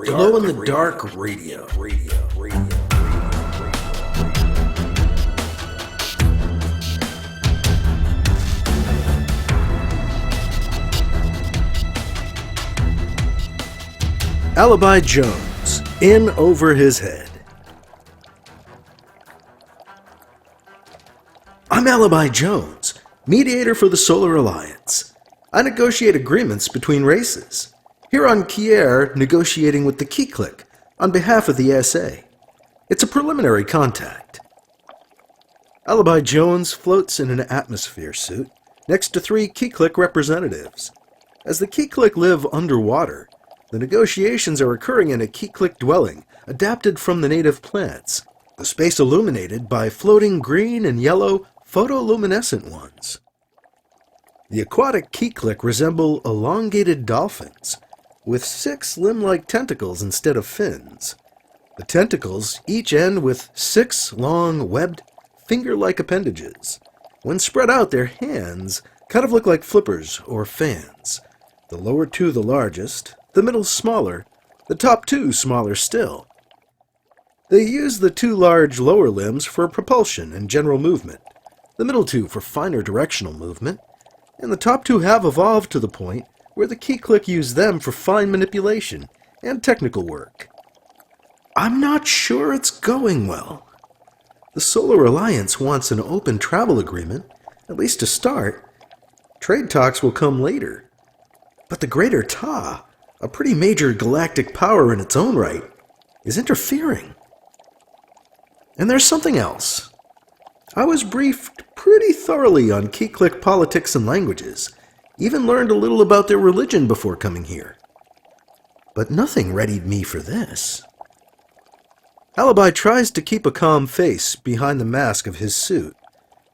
Glow-in-the-dark radio. Alibi Jones, in over his head. I'm Alibi Jones, mediator for the Solar Alliance. I negotiate agreements between races. Here on Kier, negotiating with the Key Click on behalf of the SA. It's a preliminary contact. Alibi Jones floats in an atmosphere suit next to 3 Key Click representatives. As the Key Click live underwater, the negotiations are occurring in a Key Click dwelling adapted from the native plants, the space illuminated by floating green and yellow photoluminescent ones. The aquatic Key Click resemble elongated dolphins, with 6 limb-like tentacles instead of fins. The tentacles each end with 6 long, webbed, finger-like appendages. When spread out, their hands kind of look like flippers or fans. The lower 2 the largest, the middle smaller, the top 2 smaller still. They use the 2 large lower limbs for propulsion and general movement, the middle 2 for finer directional movement, and the top 2 have evolved to the point where the Key Click use them for fine manipulation and technical work. I'm not sure it's going well. The Solar Alliance wants an open travel agreement, at least to start. Trade talks will come later. But the Greater Ta, a pretty major galactic power in its own right, is interfering. And there's something else. I was briefed pretty thoroughly on Key Click politics and languages, even learned a little about their religion before coming here. But nothing readied me for this. Alibi tries to keep a calm face behind the mask of his suit,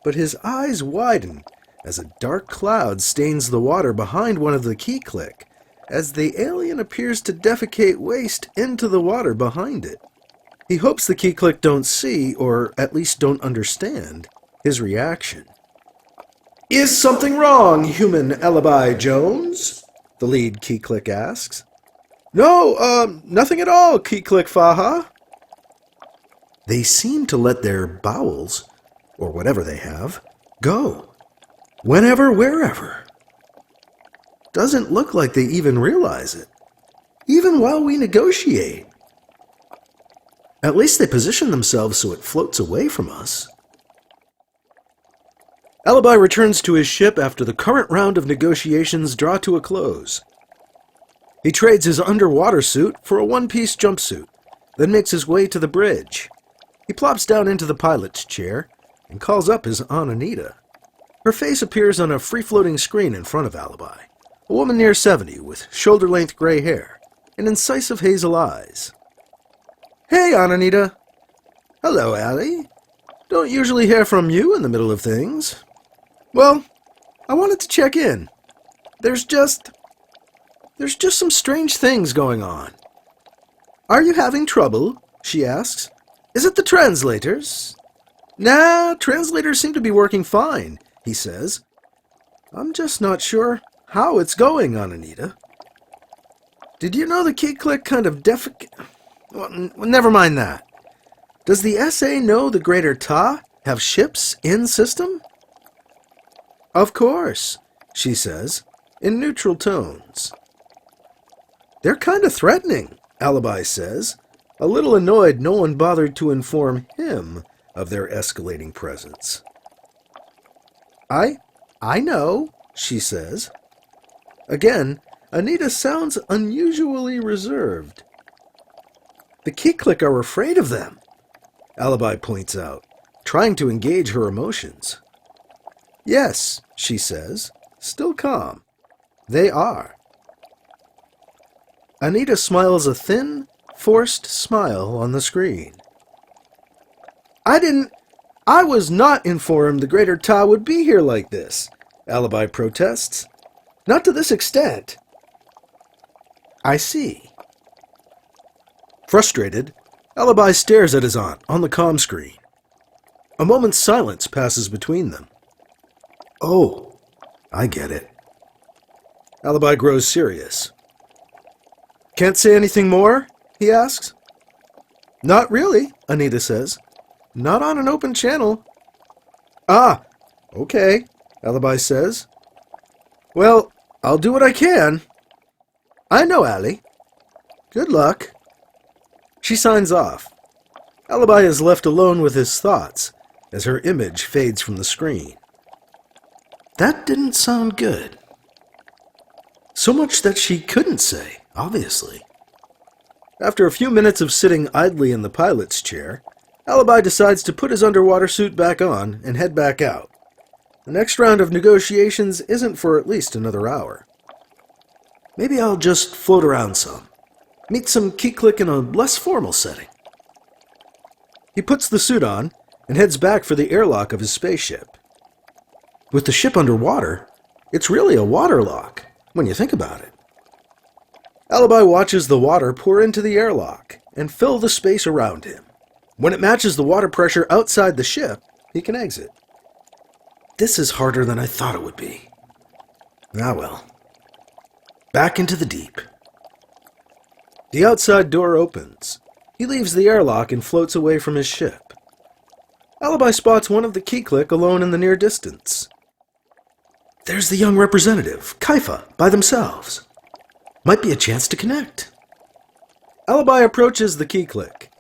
but his eyes widen as a dark cloud stains the water behind one of the Key Click, as the alien appears to defecate waste into the water behind it. He hopes the Key Click don't see, or at least don't understand, his reaction. Is something wrong, human Alibi Jones? The lead Key Click asks. No, nothing at all, Key Click Faha. They seem to let their bowels, or whatever they have, go. Whenever, wherever. Doesn't look like they even realize it, even while we negotiate. At least they position themselves so it floats away from us. Alibi returns to his ship after the current round of negotiations draw to a close. He trades his underwater suit for a one-piece jumpsuit, then makes his way to the bridge. He plops down into the pilot's chair and calls up his Aunt Anita. Her face appears on a free-floating screen in front of Alibi, a woman near 70 with shoulder-length gray hair and incisive hazel eyes. Hey, Aunt Anita. Hello, Allie. Don't usually hear from you in the middle of things. Well, I wanted to check in. There's just some strange things going on. Are you having trouble? She asks. Is it the translators? Nah, translators seem to be working fine, he says. I'm just not sure how it's going, Aunt Anita. Did you know the Key Click kind of Well, never mind that. Does the SA know the Greater Ta have ships in system? Of course, she says, in neutral tones. They're kind of threatening, Alibi says, a little annoyed no one bothered to inform him of their escalating presence. I know, she says. Again, Anita sounds unusually reserved. The Key Click are afraid of them, Alibi points out, trying to engage her emotions. Yes, she says, still calm. They are. Anita smiles a thin, forced smile on the screen. I was not informed the Greater Ta would be here like this, Alibi protests. Not to this extent. I see. Frustrated, Alibi stares at his aunt on the comm screen. A moment's silence passes between them. Oh, I get it. Alibi grows serious. Can't say anything more? he asks. Not really, Anita says. Not on an open channel. Ah, okay, Alibi says. Well, I'll do what I can. I know, Allie. Good luck. She signs off. Alibi is left alone with his thoughts as her image fades from the screen. That didn't sound good. So much that she couldn't say, obviously. After a few minutes of sitting idly in the pilot's chair, Alibi decides to put his underwater suit back on and head back out. The next round of negotiations isn't for at least another hour. Maybe I'll just float around some. Meet some key click in a less formal setting. He puts the suit on and heads back for the airlock of his spaceship. With the ship underwater, it's really a waterlock, when you think about it. Alibi watches the water pour into the airlock and fill the space around him. When it matches the water pressure outside the ship, he can exit. This is harder than I thought it would be. Ah well. Back into the deep. The outside door opens. He leaves the airlock and floats away from his ship. Alibi spots one of the key click alone in the near distance. There's the young representative, Kaifa, by themselves. Might be a chance to connect. Alibi approaches the key click.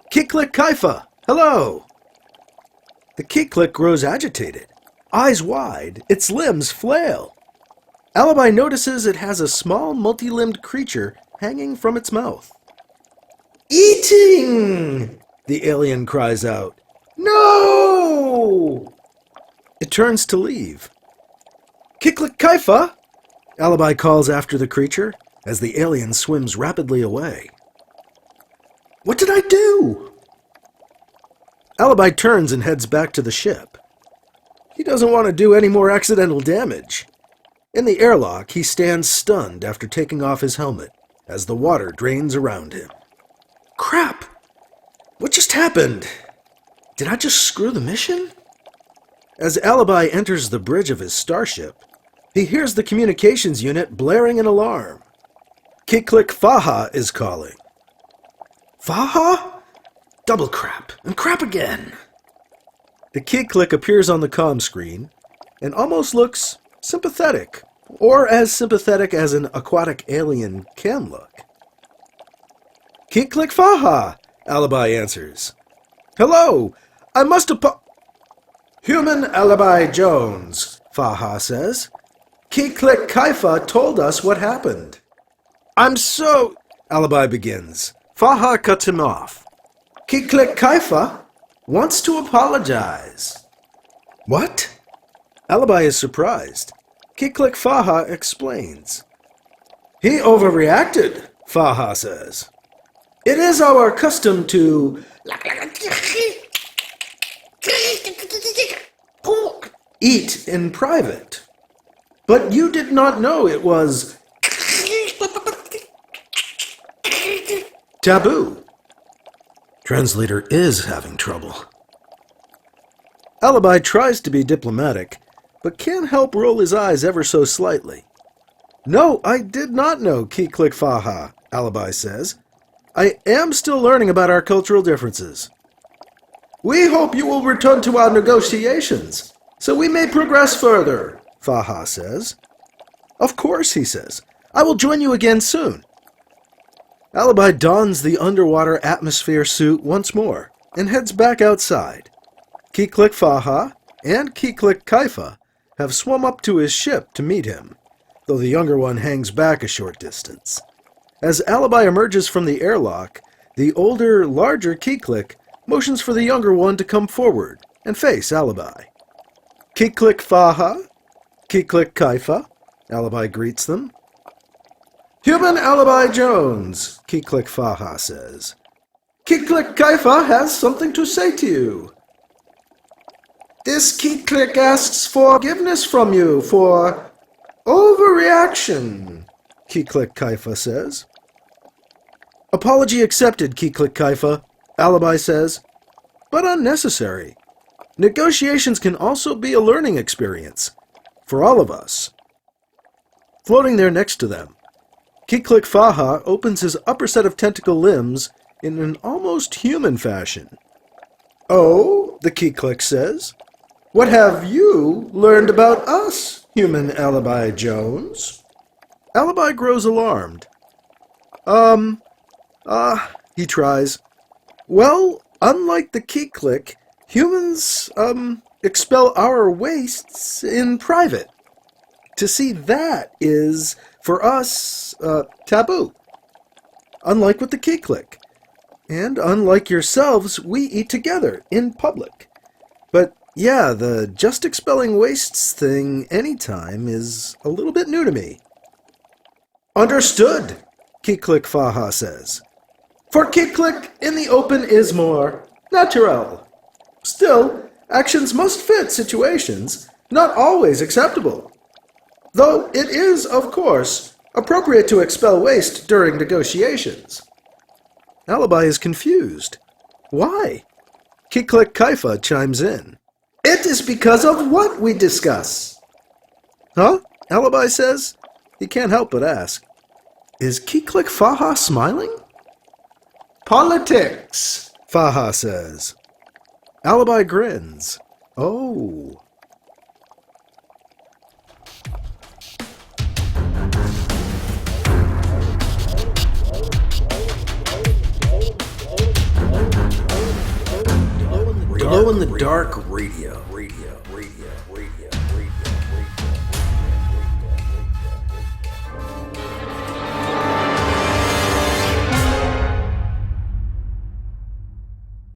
Key click Kaifa, hello! The key click grows agitated. Eyes wide, its limbs flail. Alibi notices it has a small multi-limbed creature hanging from its mouth. Eating! The alien cries out. No! It turns to leave. Kiklik Kaifa! Alibi calls after the creature as the alien swims rapidly away. What did I do? Alibi turns and heads back to the ship. He doesn't want to do any more accidental damage. In the airlock, he stands stunned after taking off his helmet as the water drains around him. Crap! What just happened? Did I just screw the mission? As Alibi enters the bridge of his starship, he hears the communications unit blaring an alarm. Kiklik Faha is calling. Faha? Double crap, and crap again. The Kiklik appears on the comm screen and almost looks sympathetic, or as sympathetic as an aquatic alien can look. Kiklik Faha, Alibi answers. Hello, I must Human Alibi Jones, Faha says. Kiklik Kaifa told us what happened. Alibi begins. Faha cuts him off. Kiklik Kaifa wants to apologize. What? Alibi is surprised. Kiklik Faha explains. He overreacted, Faha says. It is our custom to eat in private. But you did not know it was taboo. Translator is having trouble. Alibi tries to be diplomatic, but can't help roll his eyes ever so slightly. No, I did not know Kiklik Faha, Alibi says. I am still learning about our cultural differences. We hope you will return to our negotiations, so we may progress further, Faha says. Of course, he says. I will join you again soon. Alibi dons the underwater atmosphere suit once more and heads back outside. Kiklik Faha and Kiklik Kaifa have swum up to his ship to meet him, though the younger one hangs back a short distance. As Alibi emerges from the airlock, the older, larger Kiklik motions for the younger one to come forward and face Alibi. Kiklik Faha, Kiklik Kaifa, Alibi greets them. Human Alibi Jones, Kiklik Faha says. Kiklik Kaifa has something to say to you. This Kiklik asks forgiveness from you for overreaction, Kiklik Kaifa says. Apology accepted, Kiklik Kaifa, Alibi says, but unnecessary. Negotiations can also be a learning experience for all of us. Floating there next to them, Key-Click Faha opens his upper set of tentacle limbs in an almost human fashion. "Oh," the Key-Click says, "what have you learned about us, human Alibi Jones?" Alibi grows alarmed. He tries. "Well, unlike the Key-Click, humans, expel our wastes in private. To see that is, for us, taboo. Unlike with the Key-Click. And unlike yourselves, we eat together, in public. But yeah, the just expelling wastes thing anytime is a little bit new to me." "Understood," Key-Click Faha says. "For Key-Click, in the open is more natural. Still, actions must fit situations, not always acceptable. Though it is, of course, appropriate to expel waste during negotiations." Alibi is confused. Why? Key-Click Kaifa chimes in. "It is because of what we discuss." "Huh?" Alibi says. He can't help but ask. Is Key-Click Faha smiling? "Politics," Faha says. Alibi grins. Oh. Glow in the Dark Radio.